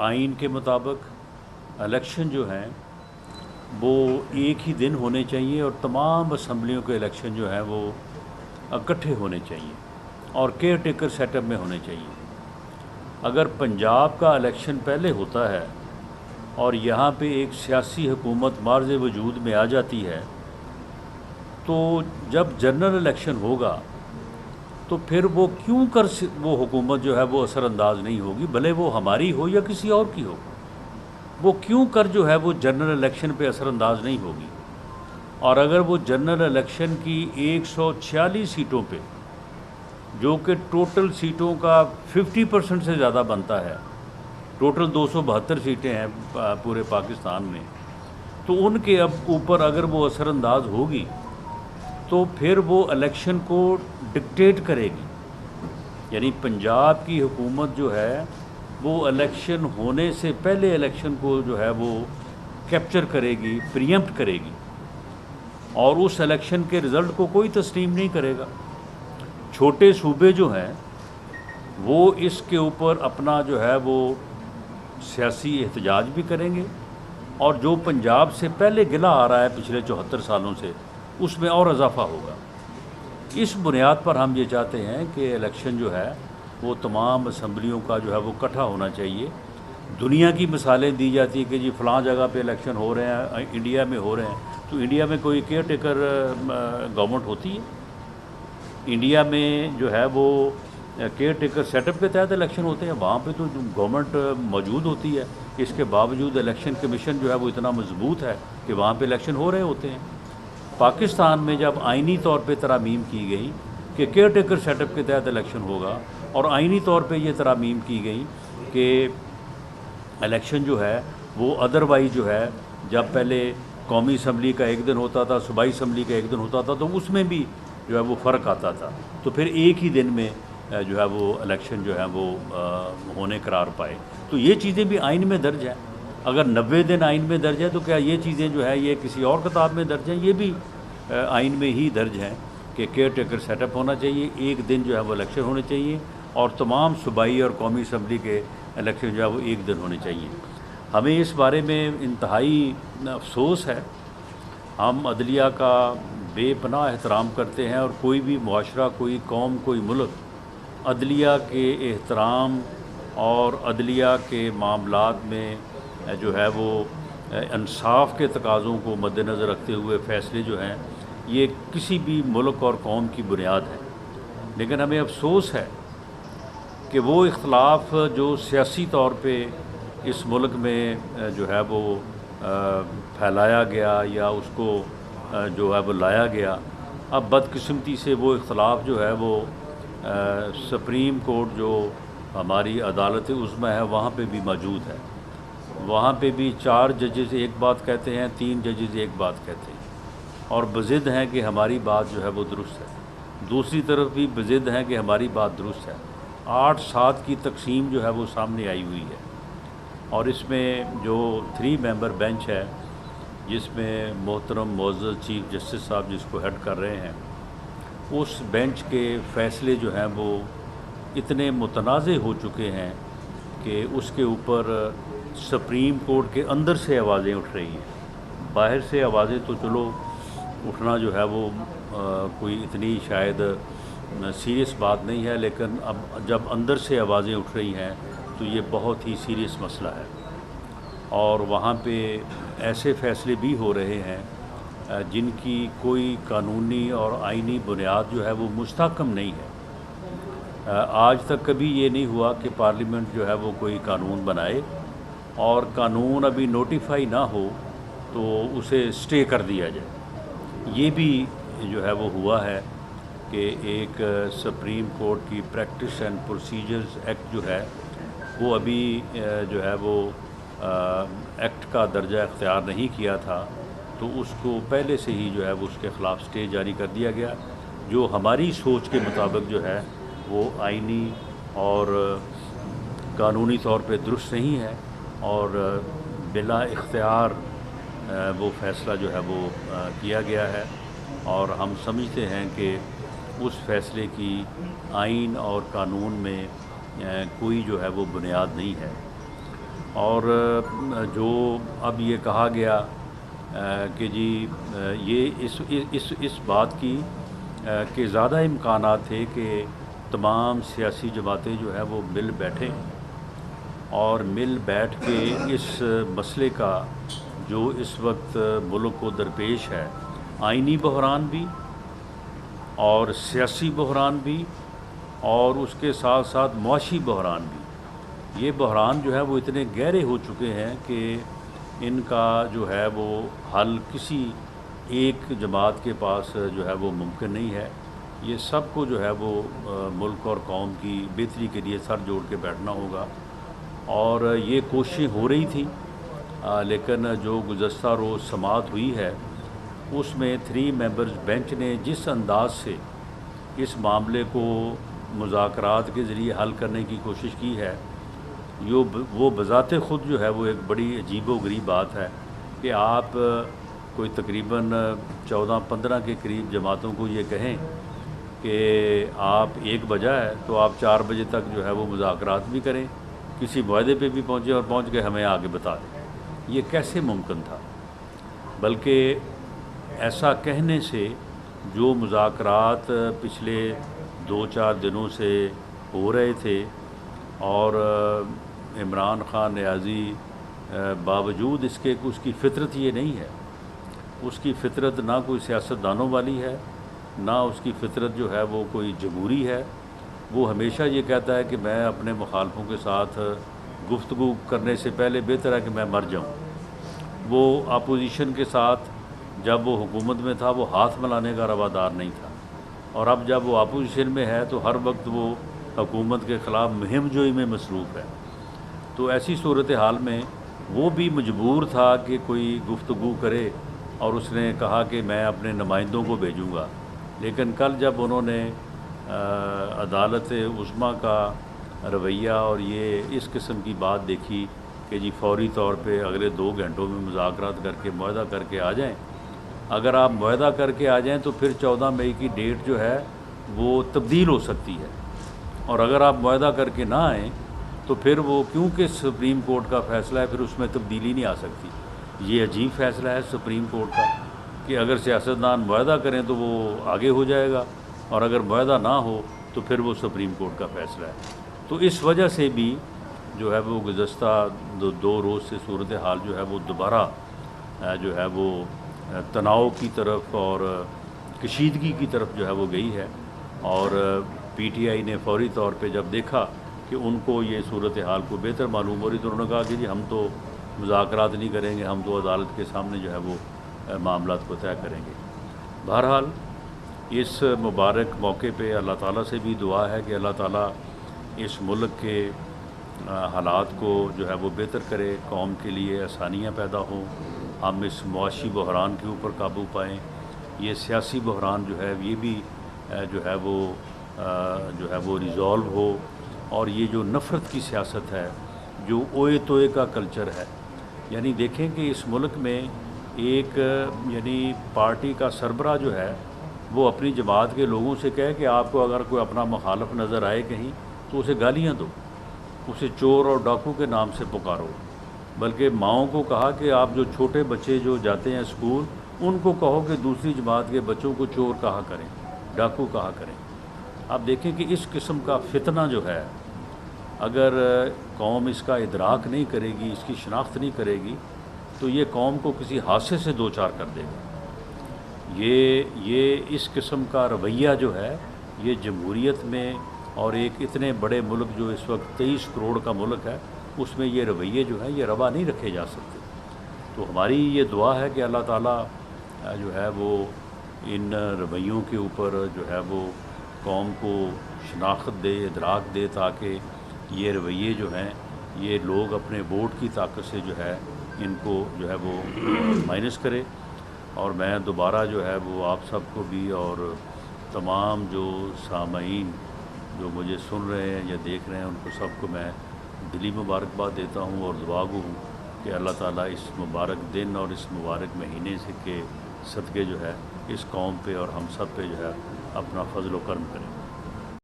आइन के मुताबिक इलेक्शन जो हैं वो एक ही दिन होने चाहिए और तमाम असम्बलियों के इलेक्शन जो हैं वो इकट्ठे होने चाहिए और केयर टेकर सेटअप में होने चाहिए। अगर पंजाब का इलेक्शन पहले होता है और यहाँ पे एक सियासी हुकूमत मार्ज़ वजूद में आ जाती है तो जब जनरल इलेक्शन होगा तो फिर वो क्यों कर वो हुकूमत जो है वो असरअंदाज नहीं होगी, भले वो हमारी हो या किसी और की हो, वो क्यों कर जो है वो जनरल इलेक्शन पे असरअंदाज नहीं होगी। और अगर वो जनरल इलेक्शन की 146 सीटों पे, जो कि टोटल सीटों का 50% से ज़्यादा बनता है, टोटल 272 सीटें हैं पूरे पाकिस्तान में, तो उनके अब ऊपर अगर वो असरअंदाज होगी तो फिर वो इलेक्शन को डिक्टेट करेगी। यानी पंजाब की हुकूमत जो है वो इलेक्शन होने से पहले इलेक्शन को जो है वो कैप्चर करेगी, प्रीएम्प्ट करेगी और उस इलेक्शन के रिज़ल्ट को कोई तस्लीम नहीं करेगा। छोटे सूबे जो हैं वो इसके ऊपर अपना जो है वो सियासी एहतजाज भी करेंगे और जो पंजाब से पहले गिला आ रहा है पिछले 74 सालों से उसमें और इजाफा होगा। इस बुनियाद पर हम ये चाहते हैं कि इलेक्शन जो है वो तमाम असम्बलियों का जो है वो इकट्ठा होना चाहिए। दुनिया की मिसालें दी जाती हैं कि जी फ़लाँ जगह पे इलेक्शन हो रहे हैं, इंडिया में हो रहे हैं, तो इंडिया में कोई केयर टेकर गवर्नमेंट होती है? इंडिया में जो है वो केयर टेकर सेटअप के तहत इलेक्शन होते हैं, वहाँ पे तो गवर्नमेंट मौजूद होती है। इसके बावजूद इलेक्शन कमीशन जो है वो इतना मजबूत है कि वहाँ पे इलेक्शन हो रहे होते हैं। पाकिस्तान में जब आइनी तौर पे तरामीम की गई कि केयर टेकर सेटअप के तहत इलेक्शन होगा और आइनी तौर पे ये तरामीम की गई कि इलेक्शन जो है वो अदरवाइज़ जो है, जब पहले कौमी असम्बली का एक दिन होता था, सूबाई असम्बली का एक दिन होता था, तो उसमें भी जो है वो फ़र्क आता था, तो फिर एक ही दिन में जो है वो इलेक्शन जो है वो होने करार पाए। तो ये चीज़ें भी आइन में दर्ज हैं। अगर 90 दिन आइन में दर्ज है तो क्या ये चीज़ें जो है ये किसी और किताब में दर्ज हैं? ये भी आइन में ही दर्ज हैं कि केयर टेकर सेटअप होना चाहिए, एक दिन जो है वो इलेक्शन होने चाहिए और तमाम सूबाई और कौमी असम्बली के इलेक्शन जो है वो एक दिन होने चाहिए। हमें इस बारे में इंतहाई अफसोस है। हम अदलिया का बेपनाह एहतराम करते हैं और कोई भी मुआशरा, कोई कौम, कोई मुल्क अदलिया के एहतराम और अदलिया के मामलात में जो है वो इंसाफ के तकाज़ों को मद्देनज़र रखते हुए फ़ैसले जो हैं ये किसी भी मुल्क और कौम की बुनियाद है। लेकिन हमें अफसोस है कि वो इख्तलाफ जो सियासी तौर पे इस मुल्क में जो है वो फैलाया गया या उसको जो है वो लाया गया, अब बदकिस्मती से वो इख्तलाफ जो है वो सुप्रीम कोर्ट जो हमारी अदालत उज़्मा है वहाँ पे भी मौजूद है। वहाँ पे भी 4 जजेज़ एक बात कहते हैं, 3 जजेज़ एक बात कहते हैं और बज़िद हैं कि हमारी बात जो है वो दुरुस्त है। दूसरी तरफ भी बज़िद हैं कि हमारी बात दुरुस्त है। 8-7 की तकसीम जो है वो सामने आई हुई है और इसमें जो 3 मेंबर बेंच है जिसमें मोहतरम मुअज़्ज़ज़ चीफ जस्टिस साहब जिसको हेड कर रहे हैं, उस बेंच के फ़ैसले जो हैं वो इतने मुतनाज़े हो चुके हैं कि उसके ऊपर सुप्रीम कोर्ट के अंदर से आवाज़ें उठ रही हैं। बाहर से आवाज़ें तो चलो उठना जो है वो कोई इतनी शायद सीरियस बात नहीं है, लेकिन अब जब अंदर से आवाज़ें उठ रही हैं तो ये बहुत ही सीरियस मसला है और वहाँ पे ऐसे फ़ैसले भी हो रहे हैं जिनकी कोई कानूनी और आइनी बुनियाद जो है वो मुस्तहकम नहीं है। आज तक कभी ये नहीं हुआ कि पार्लियामेंट जो है वो कोई कानून बनाए और कानून अभी नोटिफाई ना हो तो उसे स्टे कर दिया जाए। ये भी जो है वो हुआ है कि एक सुप्रीम कोर्ट की प्रैक्टिस एंड प्रोसीजर्स एक्ट जो है वो अभी जो है वो एक्ट का दर्जा इख्तियार नहीं किया था, तो उसको पहले से ही जो है वो उसके ख़िलाफ़ स्टे जारी कर दिया गया, जो हमारी सोच के मुताबिक जो है वो आइनी और कानूनी तौर पे दुरुस्त नहीं है और बिला इख्तियार वो फ़ैसला जो है वो किया गया है और हम समझते हैं कि उस फ़ैसले की आइन और कानून में कोई जो है वो बुनियाद नहीं है। اور جو اب یہ کہا گیا کہ جی یہ اس بات کی کہ زیادہ امکانات تھے کہ تمام سیاسی جماعتیں جو ہے وہ مل بیٹھیں اور مل بیٹھ کے اس مسئلے کا جو اس وقت ملک کو درپیش ہے، آئینی بحران بھی اور سیاسی بحران بھی اور اس کے ساتھ ساتھ معاشی بحران بھی، یہ بحران جو ہے وہ اتنے گہرے ہو چکے ہیں کہ ان کا جو ہے وہ حل کسی ایک جماعت کے پاس جو ہے وہ ممکن نہیں ہے۔ یہ سب کو جو ہے وہ ملک اور قوم کی بہتری کے لیے سر جوڑ کے بیٹھنا ہوگا، اور یہ کوششیں ہو رہی تھیں، لیکن جو گزشتہ روز سماعت ہوئی ہے اس میں 3 ممبرز بینچ نے جس انداز سے اس معاملے کو مذاکرات کے ذریعے حل کرنے کی کوشش کی ہے، وہ بذات خود جو ہے وہ ایک بڑی عجیب و غریب بات ہے کہ آپ کوئی تقریباً 14-15 کے قریب جماعتوں کو یہ کہیں کہ آپ 1 بجا ہے تو آپ 4 بجے تک جو ہے وہ مذاکرات بھی کریں، کسی معاہدے پہ بھی پہنچیں اور پہنچ کے ہمیں آگے بتا دیں۔ یہ کیسے ممکن تھا؟ بلکہ ایسا کہنے سے جو مذاکرات پچھلے 2-4 دنوں سے ہو رہے تھے اور عمران خان نیازی باوجود اس کے اس کی فطرت یہ نہیں ہے، اس کی فطرت نہ کوئی سیاستدانوں والی ہے، نہ اس کی فطرت جو ہے وہ کوئی جمہوری ہے۔ وہ ہمیشہ یہ کہتا ہے کہ میں اپنے مخالفوں کے ساتھ گفتگو کرنے سے پہلے بہتر ہے کہ میں مر جاؤں۔ وہ اپوزیشن کے ساتھ جب وہ حکومت میں تھا وہ ہاتھ ملانے کا روادار نہیں تھا، اور اب جب وہ اپوزیشن میں ہے تو ہر وقت وہ حکومت کے خلاف مہم جوئی میں مصروف ہے۔ تو ایسی صورتحال میں وہ بھی مجبور تھا کہ کوئی گفتگو کرے، اور اس نے کہا کہ میں اپنے نمائندوں کو بھیجوں گا۔ لیکن کل جب انہوں نے عدالت عظمیٰ کا رویہ اور یہ اس قسم کی بات دیکھی کہ جی فوری طور پہ اگلے 2 گھنٹوں میں مذاکرات کر کے معاہدہ کر کے آ جائیں، اگر آپ معاہدہ کر کے آ جائیں تو پھر 14 مئی کی ڈیٹ جو ہے وہ تبدیل ہو سکتی ہے، اور اگر آپ معاہدہ کر کے نہ آئیں تو پھر وہ کیونکہ سپریم کورٹ کا فیصلہ ہے پھر اس میں تبدیلی نہیں آ سکتی۔ یہ عجیب فیصلہ ہے سپریم کورٹ کا کہ اگر سیاستدان معاہدہ کریں تو وہ آگے ہو جائے گا، اور اگر معاہدہ نہ ہو تو پھر وہ سپریم کورٹ کا فیصلہ ہے۔ تو اس وجہ سے بھی جو ہے وہ گزشتہ 2 روز سے صورتحال جو ہے وہ دوبارہ جو ہے وہ تناؤ کی طرف اور کشیدگی کی طرف جو ہے وہ گئی ہے، اور پی ٹی آئی نے فوری طور پہ جب دیکھا کہ ان کو یہ صورتحال کو بہتر معلوم ہو رہی تو انہوں نے کہا کہ جی ہم تو مذاکرات نہیں کریں گے، ہم تو عدالت کے سامنے جو ہے وہ معاملات کو طے کریں گے۔ بہرحال اس مبارک موقع پہ اللہ تعالیٰ سے بھی دعا ہے کہ اللہ تعالیٰ اس ملک کے حالات کو جو ہے وہ بہتر کرے، قوم کے لیے آسانیاں پیدا ہوں، ہم اس معاشی بحران کے اوپر قابو پائیں، یہ سیاسی بحران جو ہے یہ بھی جو ہے وہ ریزالو ہو، اور یہ جو نفرت کی سیاست ہے، جو اوئے توئے کا کلچر ہے، یعنی دیکھیں کہ اس ملک میں ایک یعنی پارٹی کا سربراہ جو ہے وہ اپنی جماعت کے لوگوں سے کہے کہ آپ کو اگر کوئی اپنا مخالف نظر آئے کہیں تو اسے گالیاں دو، اسے چور اور ڈاکو کے نام سے پکارو، بلکہ ماؤں کو کہا کہ آپ جو چھوٹے بچے جو جاتے ہیں اسکول ان کو کہو کہ دوسری جماعت کے بچوں کو چور کہا کریں، ڈاکو کہا کریں۔ آپ دیکھیں کہ اس قسم کا فتنہ جو ہے اگر قوم اس کا ادراک نہیں کرے گی، اس کی شناخت نہیں کرے گی تو یہ قوم کو کسی حادثے سے دوچار کر دے گا۔ یہ اس قسم کا رویہ جو ہے یہ جمہوریت میں اور ایک اتنے بڑے ملک جو اس وقت 23 کروڑ کا ملک ہے اس میں یہ رویے جو ہیں یہ روا نہیں رکھے جا سکتے۔ تو ہماری یہ دعا ہے کہ اللہ تعالیٰ جو ہے وہ ان رویوں کے اوپر جو ہے وہ قوم کو شناخت دے، ادراک دے، تاکہ یہ رویے جو ہیں یہ لوگ اپنے ووٹ کی طاقت سے جو ہے ان کو جو ہے وہ مائنس کرے۔ اور میں دوبارہ جو ہے وہ آپ سب کو بھی اور تمام جو سامعین جو مجھے سن رہے ہیں یا دیکھ رہے ہیں ان کو سب کو میں دلی مبارکباد دیتا ہوں اور دعا گو ہوں کہ اللہ تعالیٰ اس مبارک دن اور اس مبارک مہینے سے کے صدقے جو ہے اس قوم پہ اور ہم سب پہ جو ہے اپنا فضل و کرم کریں۔